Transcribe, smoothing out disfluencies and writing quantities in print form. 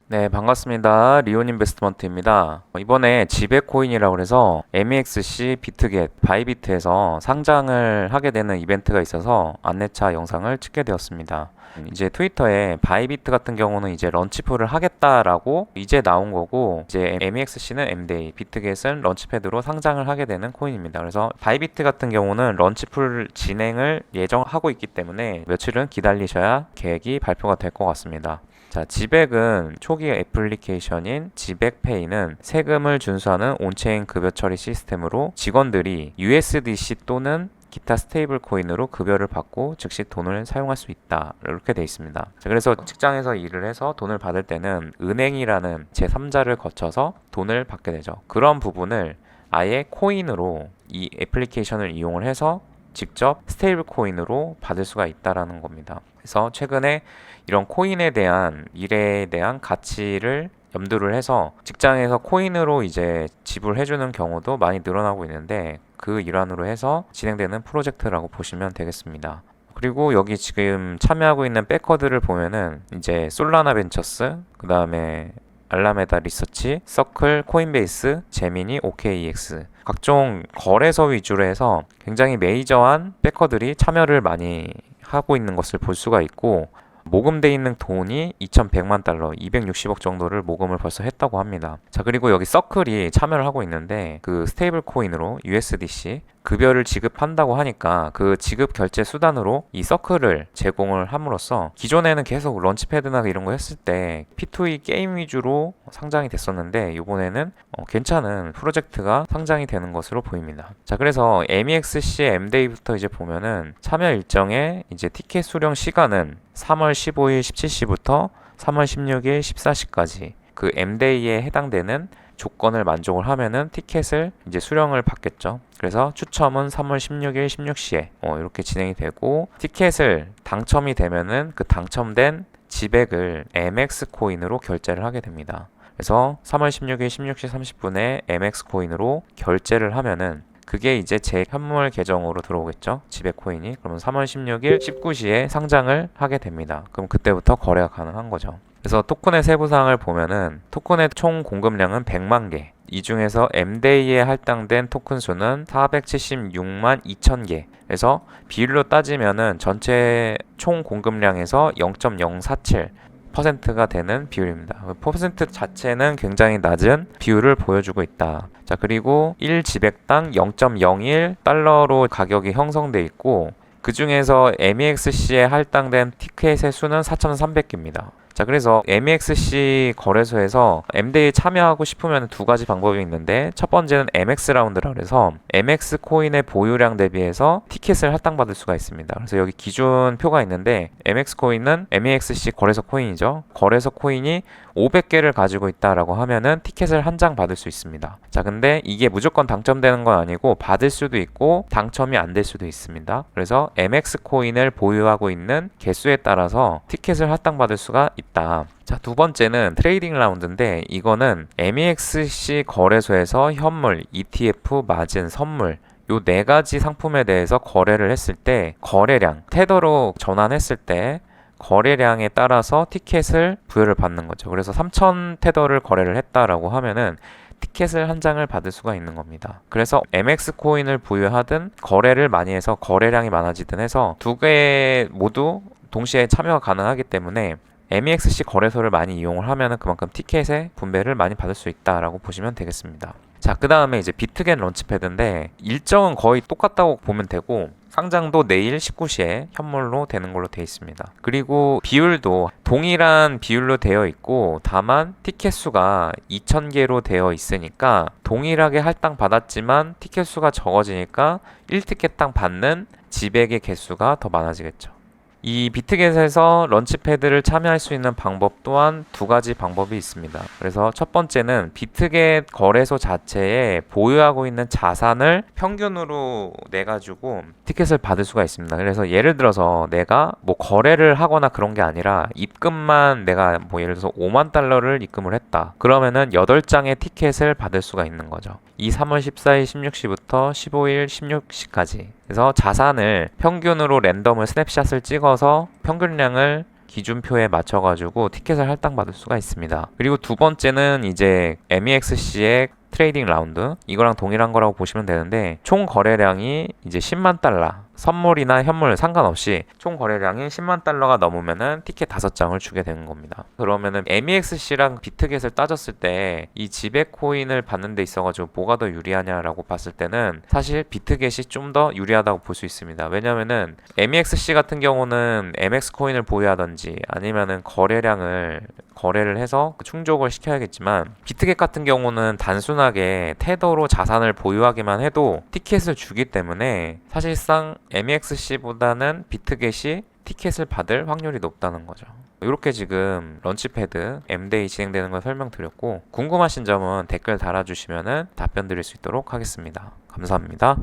네, 반갑습니다. 리온 인베스트먼트입니다. 이번에 지배코인이라고 해서 MEXC, 비트겟, 바이비트에서 상장을 하게 되는 이벤트가 있어서 안내차 영상을 찍게 되었습니다. 이제 트위터에 바이비트 같은 경우는 이제 런치풀을 하겠다라고 이제 나온 거고, 이제 MEXC는 MDA, 비트겟은 런치패드로 상장을 하게 되는 코인입니다. 그래서 바이비트 같은 경우는 런치풀 진행을 예정하고 있기 때문에 며칠은 기다리셔야 계획이 발표가 될 것 같습니다. 자, 지백은 초기 애플리케이션인 지백페이는 세금을 준수하는 온체인 급여 처리 시스템으로 직원들이 USDC 또는 기타 스테이블 코인으로 급여를 받고 즉시 돈을 사용할 수 있다. 이렇게 되어 있습니다. 자, 그래서 직장에서 일을 해서 돈을 받을 때는 은행이라는 제3자를 거쳐서 돈을 받게 되죠. 그런 부분을 아예 코인으로 이 애플리케이션을 이용을 해서 직접 스테이블 코인으로 받을 수가 있다라는 겁니다. 그래서 최근에 이런 코인에 대한 미래에 대한 가치를 염두를 해서 직장에서 코인으로 이제 지불해주는 경우도 많이 늘어나고 있는데 그 일환으로 해서 진행되는 프로젝트라고 보시면 되겠습니다. 그리고 여기 지금 참여하고 있는 백커들을 보면은 이제 솔라나 벤처스, 그 다음에 알라메다 리서치, 서클, 코인베이스, 제미니, OKEX 각종 거래소 위주로 해서 굉장히 메이저한 백커들이 참여를 많이 하고 있는 것을 볼 수가 있고, 모금돼 있는 돈이 2,100만 달러, 260억 정도를 모금을 벌써 했다고 합니다. 자, 그리고 여기 서클이 참여를 하고 있는데 그 스테이블 코인으로 USDC 급여를 지급한다고 하니까 그 지급 결제 수단으로 이 서클을 제공을 함으로써 기존에는 계속 런치패드나 이런 거 했을 때 P2E 게임 위주로 상장이 됐었는데 이번에는 괜찮은 프로젝트가 상장이 되는 것으로 보입니다. 자, 그래서 MEXC의 M데이부터 이제 보면은 참여 일정에 이제 티켓 수령 시간은 3월 15일 17시부터 3월 16일 14시까지 그 M데이에 해당되는 조건을 만족을 하면은 티켓을 이제 수령을 받겠죠. 그래서 추첨은 3월 16일 16시에 이렇게 진행이 되고, 티켓을 당첨이 되면은 그 당첨된 지백을 MX 코인으로 결제를 하게 됩니다. 그래서 3월 16일 16시 30분에 MX 코인으로 결제를 하면은 그게 이제 제 현물 계정으로 들어오겠죠. 지백 코인이. 그러면 3월 16일 19시에 상장을 하게 됩니다. 그럼 그때부터 거래가 가능한 거죠. 그래서 토큰의 세부 사항을 보면은 토큰의 총 공급량은 100만 개. 이 중에서 M데이에 할당된 토큰 수는 476만 2천 개. 그래서 비율로 따지면은 전체 총 공급량에서 0.047%가 되는 비율입니다. 퍼센트 자체는 굉장히 낮은 비율을 보여주고 있다. 자, 그리고 1지백당 0.01달러로 가격이 형성돼 있고, 그 중에서 MEXC에 할당된 티켓의 수는 4,300개입니다. 자, 그래서 MEXC 거래소에서 M데이에 참여하고 싶으면 두 가지 방법이 있는데, 첫 번째는 MX 라운드라 그래서 MX 코인의 보유량 대비해서 티켓을 할당받을 수가 있습니다. 그래서 여기 기준 표가 있는데 MX 코인은 MEXC 거래소 코인이죠. 거래소 코인이 500개를 가지고 있다라고 하면은 티켓을 한 장 받을 수 있습니다. 자, 근데 이게 무조건 당첨되는 건 아니고 받을 수도 있고 당첨이 안 될 수도 있습니다. 그래서 MX 코인을 보유하고 있는 개수에 따라서 티켓을 할당받을 수가 있다. 자, 두 번째는 트레이딩 라운드인데 이거는 MEXC 거래소에서 현물, ETF, 마진, 선물 요 네 가지 상품에 대해서 거래를 했을 때 거래량, 테더로 전환했을 때 거래량에 따라서 티켓을 부여를 받는 거죠. 그래서 3,000 테더를 거래를 했다라고 하면은 티켓을 한 장을 받을 수가 있는 겁니다. 그래서 MX 코인을 부여하든 거래를 많이 해서 거래량이 많아지든 해서 두 개 모두 동시에 참여가 가능하기 때문에 MEXC 거래소를 많이 이용을 하면은 그만큼 티켓의 분배를 많이 받을 수 있다라고 보시면 되겠습니다. 자, 그 다음에 이제 비트겟 런치패드인데 일정은 거의 똑같다고 보면 되고, 상장도 내일 19시에 현물로 되는 걸로 되어 있습니다. 그리고 비율도 동일한 비율로 되어 있고, 다만 티켓 수가 2,000개로 되어 있으니까 동일하게 할당 받았지만 티켓 수가 적어지니까 1티켓당 받는 지백의 개수가 더 많아지겠죠. 이 비트겟에서 런치패드를 참여할 수 있는 방법 또한 두 가지 방법이 있습니다. 그래서 첫 번째는 비트겟 거래소 자체에 보유하고 있는 자산을 평균으로 내가지고 티켓을 받을 수가 있습니다. 그래서 예를 들어서 내가 뭐 거래를 하거나 그런 게 아니라 입금만 내가 뭐 예를 들어서 5만 달러를 입금을 했다. 그러면은 8장의 티켓을 받을 수가 있는 거죠. 이 3월 14일 16시부터 15일 16시까지. 그래서 자산을 평균으로 랜덤을 스냅샷을 찍어서 평균량을 기준표에 맞춰가지고 티켓을 할당받을 수가 있습니다. 그리고 두 번째는 이제 MEXC의 트레이딩 라운드, 이거랑 동일한 거라고 보시면 되는데, 총 거래량이 이제 10만 달러, 선물이나 현물 상관없이 총 거래량이 10만 달러가 넘으면은 티켓 5장을 주게 되는 겁니다. 그러면은 MEXC랑 비트겟을 따졌을 때 이 지배 코인을 받는 데 있어가지고 뭐가 더 유리하냐라고 봤을 때는 사실 비트겟이 좀 더 유리하다고 볼 수 있습니다. 왜냐면은 MEXC 같은 경우는 MX 코인을 보유하든지 아니면은 거래를 해서 충족을 시켜야겠지만, 비트겟 같은 경우는 단순하게 테더로 자산을 보유하기만 해도 티켓을 주기 때문에 사실상 MEXC보다는 비트겟이 티켓을 받을 확률이 높다는 거죠. 이렇게 지금 런치패드 M-Day 진행되는 걸 설명드렸고, 궁금하신 점은 댓글 달아주시면 답변 드릴 수 있도록 하겠습니다. 감사합니다.